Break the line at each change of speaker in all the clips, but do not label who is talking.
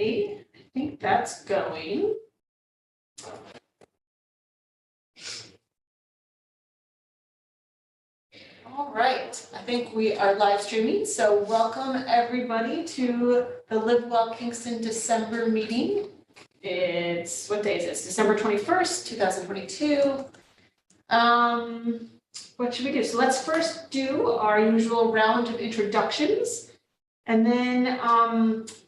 I think that's going. All right, I think we are live streaming, so welcome everybody to the Live Well Kingston December meeting. It's, what day is this? December 21st, 2022. What should we do? So let's first do our usual round of introductions. And then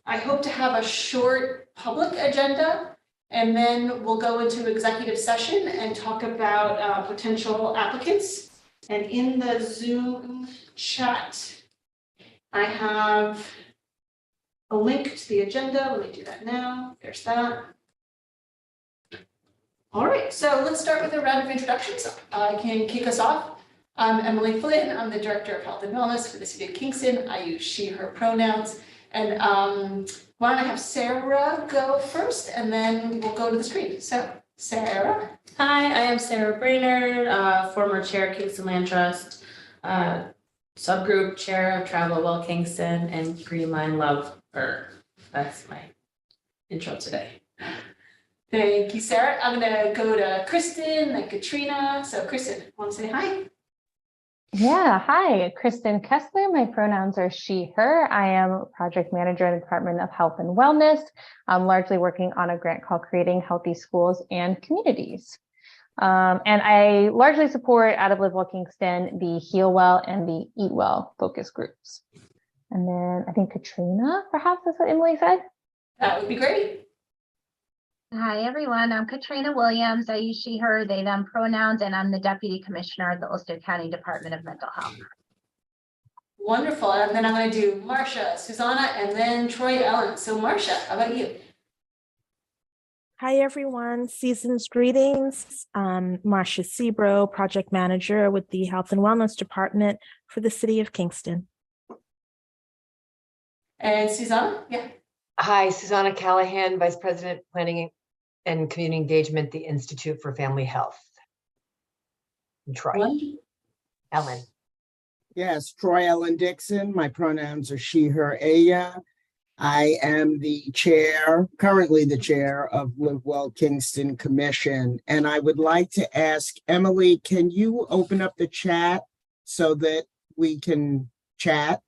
I hope to have a short public agenda, and then we'll go into executive session and talk about potential applicants. And in the Zoom chat, I have a link to the agenda. Let me do that now. There's that. All right, so let's start with a round of introductions. I can kick us off. I'm Emily Flynn. I'm the Director of Health and Wellness for the City of Kingston. I use she, her pronouns. And why don't I have Sarah go first, and then we'll go to the screen. So, Sarah.
Hi, I am Sarah Brainerd, former chair of Kingston Land Trust, subgroup chair of Travel Well Kingston, and Green Line Lover. That's my intro today.
Thank you, Sarah. I'm gonna go to Kristen, then Katrina. So Kristen, want to say hi?
Yeah, hi, Kristen Kessler. My pronouns are she, her. I am project manager in the Department of Health and Wellness. I'm largely working on a grant called Creating Healthy Schools and Communities. And I largely support out of Live Well Kingston, the Heal Well and the Eat Well focus groups. And then I think Katrina, perhaps that's what Emily said.
That would be great.
Hi, everyone. I'm Katrina Williams. I use she, her, they, them pronouns, and I'm the Deputy Commissioner of the Ulster County Department of Mental Health.
Wonderful. And then I'm going to do Marcia, Susanna, and then Troy Ellen. So Marcia, how about you?
Hi, everyone. Season's greetings. Marcia Sebro, Project Manager with the Health and Wellness Department for the City of Kingston.
And Susanna? Yeah.
Hi, Susanna Callahan, Vice President, Planning and Community Engagement, the Institute for Family Health. And Troy. Ellen.
Yes, Troy Ellen Dixon. My pronouns are she, her, aya. I am the chair, currently the chair of Live Well Kingston Commission. And I would like to ask Emily, can you open up the chat so that we can chat?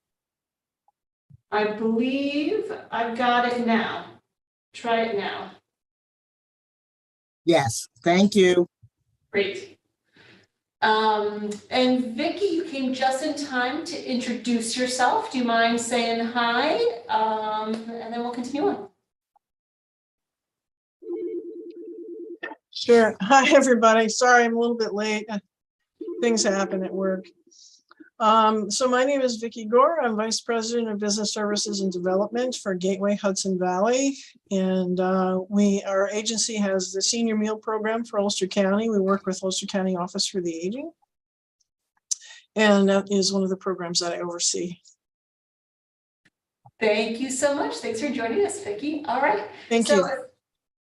I believe I've got it now. Try it now.
Yes, thank you.
Great. And Vicky, you came just in time to introduce yourself. Do you mind saying hi? And then we'll continue on.
Sure. Hi, everybody. Sorry, I'm a little bit late. Things happen at work. So my name is Vicky Gore. I'm Vice President of Business Services and Development for Gateway Hudson Valley. And our agency has the Senior Meal Program for Ulster County. We work with Ulster County Office for the Aging. And that is one of the programs that I oversee.
Thank you so much. Thanks for joining us, Vicky. All right.
Thank you.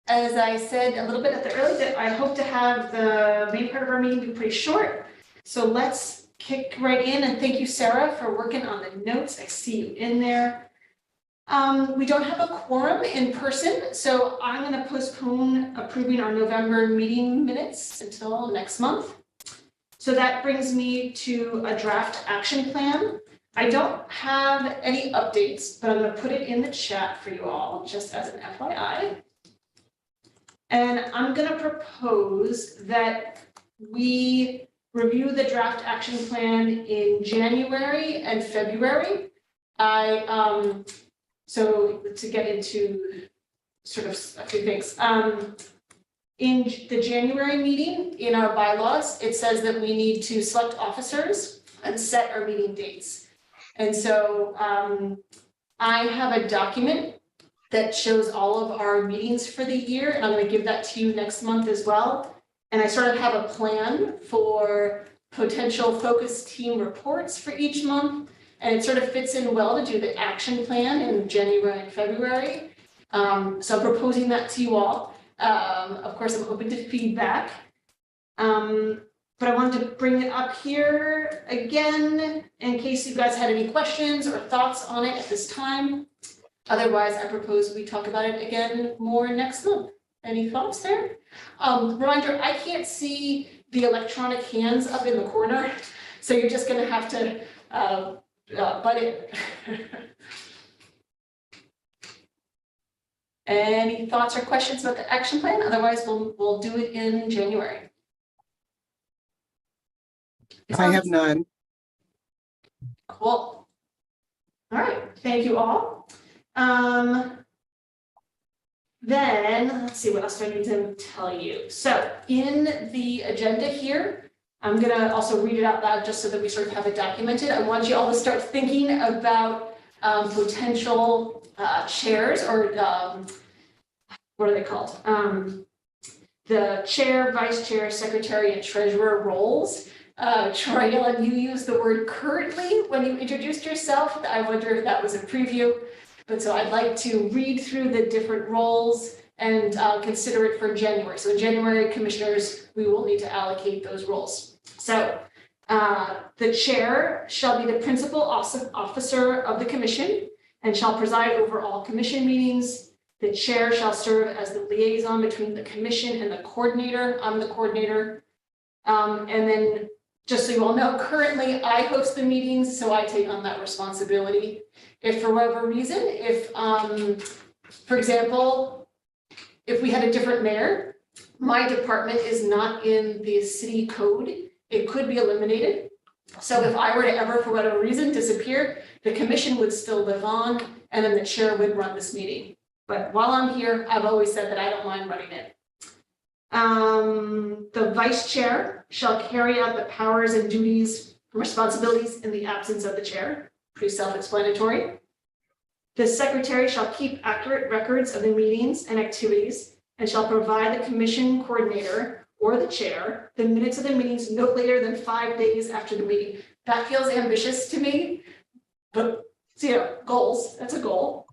As I said a little bit at the early bit, I hope to have the main part of our meeting be pretty short. So let's kick right in, and thank you, Sarah, for working on the notes. I see you in there. We don't have a quorum in person, so I'm going to postpone approving our November meeting minutes until next month. So that brings me to a draft action plan. I don't have any updates, but I'm going to put it in the chat for you all, just as an FYI. And I'm going to propose that we review the draft action plan in January and February. So to get into sort of a few things. In the January meeting, in our bylaws, it says that we need to select officers and set our meeting dates. And so I have a document that shows all of our meetings for the year, and I'm going to give that to you next month as well. And I sort of have a plan for potential focus team reports for each month. And it sort of fits in well to do the action plan in January and February. So I'm proposing that to you all. Of course, I'm open to feedback. But I wanted to bring it up here again in case you guys had any questions or thoughts on it at this time. Otherwise, I propose we talk about it again more next month. Any thoughts there? Reminder, I can't see the electronic hands up in the corner, so you're just gonna have to butt in. Any thoughts or questions about the action plan? Otherwise, we'll do it in January.
I have none.
Cool. All right, thank you all. Then, let's see, what else do I need to tell you? So in the agenda here, I'm gonna also read it out loud just so that we sort of have it documented. I want you all to start thinking about potential chairs or what are they called? The chair, vice chair, secretary, and treasurer roles. Troy, Ellen, you used the word currently when you introduced yourself. I wonder if that was a preview. But so I'd like to read through the different roles and consider it for January. So in January, commissioners, we will need to allocate those roles. So the chair shall be the principal officer of the commission and shall preside over all commission meetings. The chair shall serve as the liaison between the commission and the coordinator. I'm the coordinator. And then just so you all know, currently I host the meetings, so I take on that responsibility. If for whatever reason, if, for example, if we had a different mayor, my department is not in the city code, it could be eliminated. So if I were to ever, for whatever reason, disappear, the commission would still live on, and then the chair would run this meeting. But while I'm here, I've always said that I don't mind running it. The vice chair shall carry out the powers and duties and responsibilities in the absence of the chair. Pretty self-explanatory. The secretary shall keep accurate records of the meetings and activities and shall provide the commission coordinator or the chair the minutes of the meetings no later than 5 days after the meeting. That feels ambitious to me, but goals, that's a goal.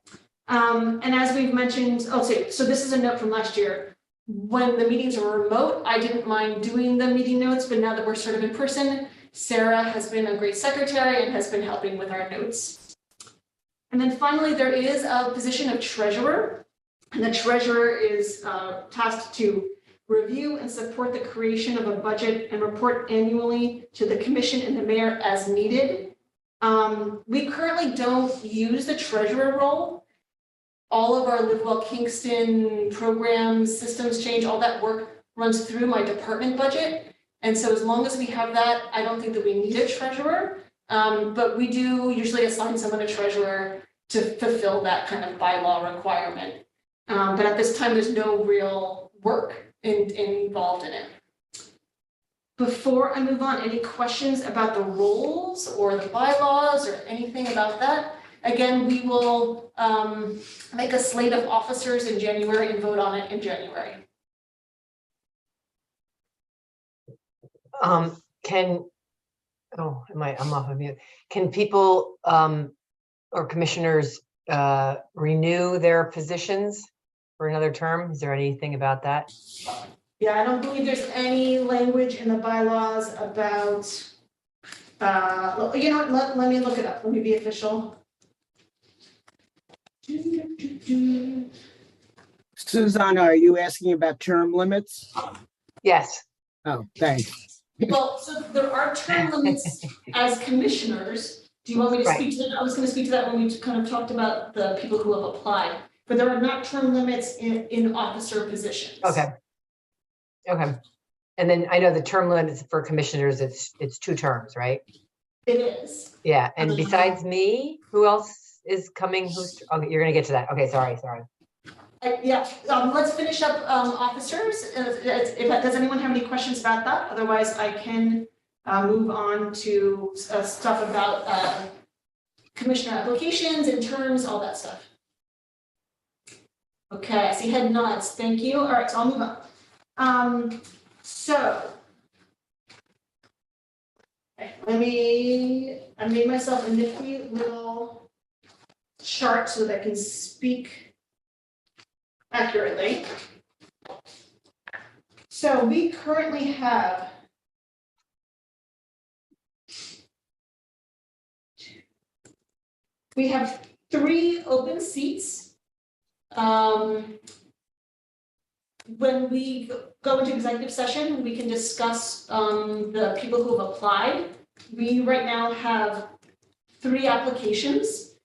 And as we've mentioned, so this is a note from last year. When the meetings were remote, I didn't mind doing the meeting notes, but now that we're sort of in person, Sarah has been a great secretary and has been helping with our notes. And then finally, there is a position of treasurer, and the treasurer is tasked to review and support the creation of a budget and report annually to the commission and the mayor as needed. We currently don't use the treasurer role. All of our Live Well Kingston programs, systems change, all that work runs through my department budget. And so as long as we have that, I don't think that we need a treasurer. But we do usually assign someone a treasurer to fulfill that kind of bylaw requirement. But at this time, there's no real work involved in it. Before I move on, any questions about the roles or the bylaws or anything about that? Again, we will make a slate of officers in January and vote on it in January.
I'm off of mute. Can people or commissioners renew their positions for another term? Is there anything about that?
Yeah, I don't believe there's any language in the bylaws about, you know what, let me look it up. Let me be official.
Susanna, are you asking about term limits?
Yes.
Oh, thanks.
Well, so there are term limits as commissioners. Do you want me to
Right.
speak to that? I was going to speak to that when we kind of talked about the people who have applied, but there are not term limits in officer positions.
Okay. Okay. And then I know the term limits for commissioners, it's 2 terms, right?
It is.
Yeah. And besides me, who else is coming? Okay, you're gonna get to that. Okay, sorry.
Yeah, let's finish up officers. Does anyone have any questions about that? Otherwise, I can move on to stuff about commissioner applications and terms, all that stuff. Okay, I see head nods. Thank you. All right, so I'll move on. I made myself a nifty little chart so that I can speak accurately. So we currently have 3 open seats. When we go into executive session, we can discuss the people who have applied. We right now have 3 applications.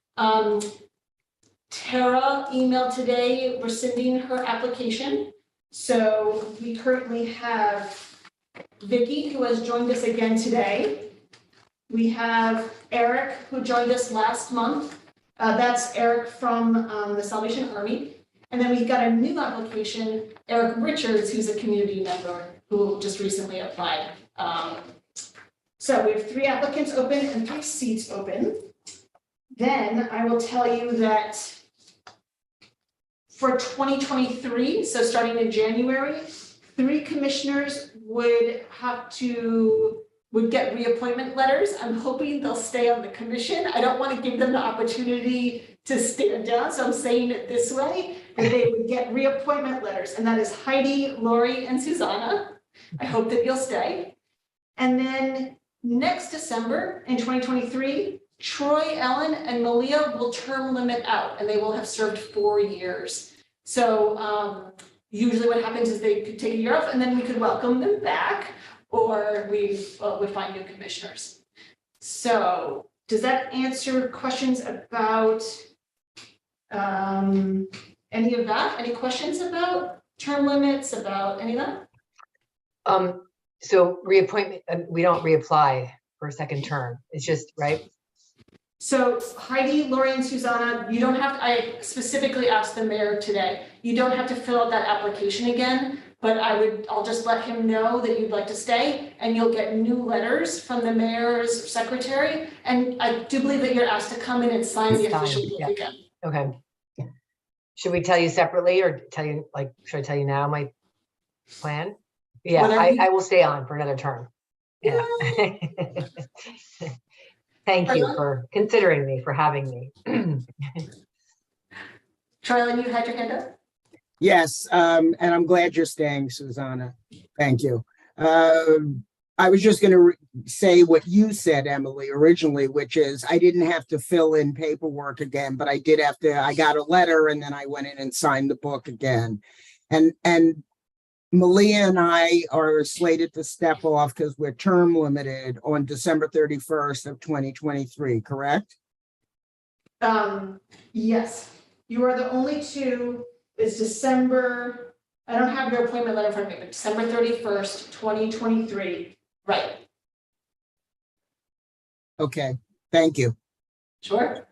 Tara emailed today rescinding her application. So we currently have Vicky, who has joined us again today. We have Eric, who joined us last month. That's Eric from the Salvation Army. And then we've got a new application, Eric Richards, who's a community member who just recently applied. So we have 3 applicants open and 3 seats open. Then I will tell you that for 2023, so starting in January, 3 commissioners would get reappointment letters. I'm hoping they'll stay on the commission. I don't want to give them the opportunity to stand down, so I'm saying it this way, that they would get reappointment letters, and that is Heidi, Lori, and Susanna. I hope that you'll stay. And then next December in 2023, Troy, Ellen, and Malia will term limit out, and they will have served 4 years. So usually what happens is they could take a year off, and then we could welcome them back, or we find new commissioners. So does that answer questions about any of that? Any questions about term limits, about any of that?
So reappointment, we don't reapply for a second term. It's just, right?
So Heidi, Lori, and Susanna, you don't have to, I specifically asked the mayor today, you don't have to fill out that application again, but I'll just let him know that you'd like to stay, and you'll get new letters from the mayor's secretary. And I do believe that you're asked to come in and sign the official book again.
Okay. Should we tell you separately, or should I tell you now my plan? Yeah, I will stay on for another term. Yeah. Thank you for considering me, for having me.
Charlie, you had your hand up?
Yes, and I'm glad you're staying, Susanna. Thank you. I was just going to say what you said, Emily, originally, which is I didn't have to fill in paperwork again, but I did have to. I got a letter, and then I went in and signed the book again. And Malia and I are slated to step off because we're term limited on December 31st of 2023, correct?
Yes, you are the only 2. It's December, I don't have your appointment letter in front of me, but December 31st, 2023, right?
Okay, thank you.
Sure.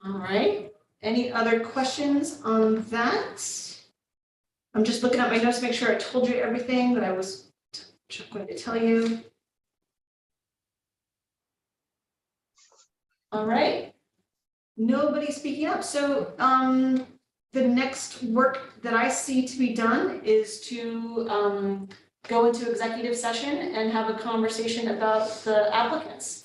All right, any other questions on that? I'm just looking at my notes to make sure I told you everything that I was going to tell you. All right, nobody speaking up. So the next work that I see to be done is to go into executive session and have a conversation about the applicants.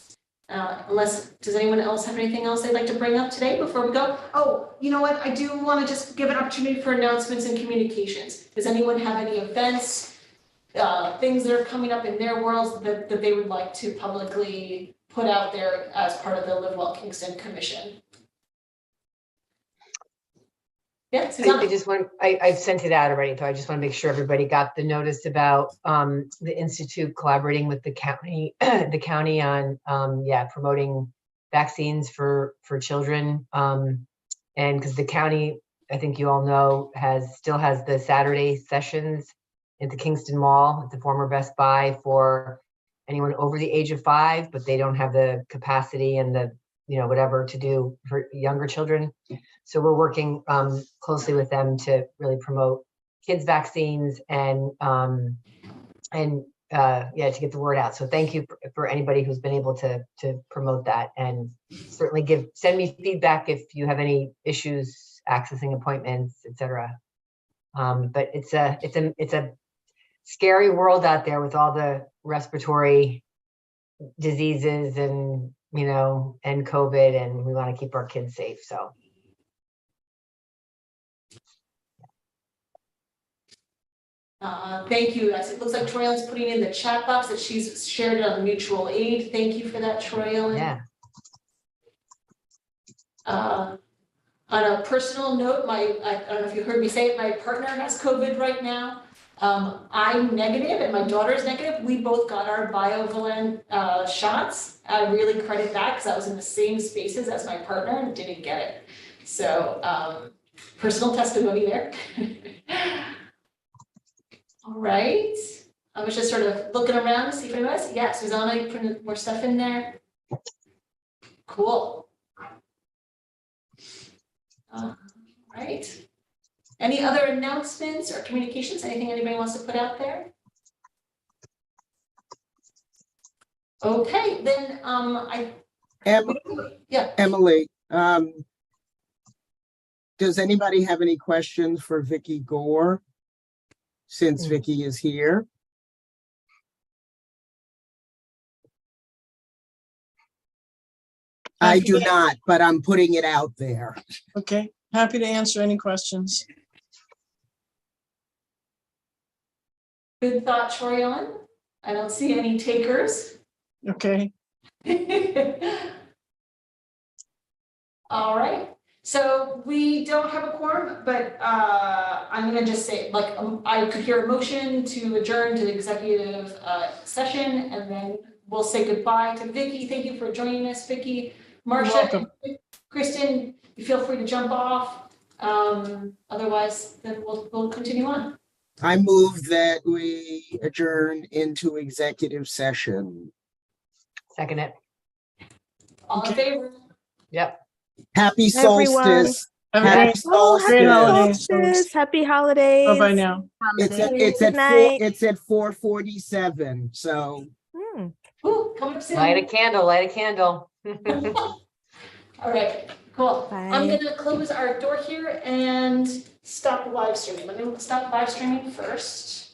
Does anyone else have anything else they'd like to bring up today before we go? Oh, you know what? I do want to just give an opportunity for announcements and communications. Does anyone have any events, things that are coming up in their worlds that they would like to publicly put out there as part of the Live Well Kingston Commission? Yeah, Susanna.
I've sent it out already, so I just want to make sure everybody got the notice about the Institute collaborating with the county, on promoting vaccines for children. And because the county, I think you all know, still has the Saturday sessions at the Kingston Mall, at the former Best Buy, for anyone over the age of 5, but they don't have the capacity and the whatever to do for younger children. So we're working closely with them to really promote kids' vaccines and to get the word out. So thank you for anybody who's been able to promote that, and certainly send me feedback if you have any issues accessing appointments, etc. But it's a scary world out there with all the respiratory diseases and and COVID, and we want to keep our kids safe. So.
Thank you. It looks like Troy Ellen's putting in the chat box that she's shared it on mutual aid. Thank you for that, Troy Ellen.
Yeah.
On a personal note, I don't know if you heard me say it, my partner has COVID right now. I'm negative and my daughter's negative. We both got our bivalent shots. I really credit that because I was in the same spaces as my partner and didn't get it. So personal testimony there. All right. I was just sort of looking around to see if anyone else. Yeah, Susanna, you put more stuff in there. Cool. Right. Any other announcements or communications? Anything anybody wants to put out there? Okay, then yeah.
Emily, does anybody have any questions for Vicky Gore? Since Vicky is here. I do not, but I'm putting it out there.
Okay, happy to answer any questions.
Good thought, Chorion. I don't see any takers.
Okay,
All right, so we don't have a quorum, but I'm gonna just say, like, I could hear a motion to adjourn to the executive session, and then we'll say goodbye to Vicky. Thank you for joining us, Vicky. Marcia,
welcome.
Kristen, you feel free to jump off. Otherwise, then we'll continue on.
I move that we adjourn into executive session.
Second it.
All in
Okay.
favor?
Yep.
Happy
Everyone.
solstice.
Have a
Happy
great,
Oh, happy
Great
solstice.
holidays.
solstice, happy holidays.
bye-bye now.
It's
Good night.
at 4:47. So
Ooh, coming up soon.
Light a candle, light a candle.
All right, cool. I'm
Bye.
gonna close our door here and stop live streaming. I'm gonna stop live streaming first.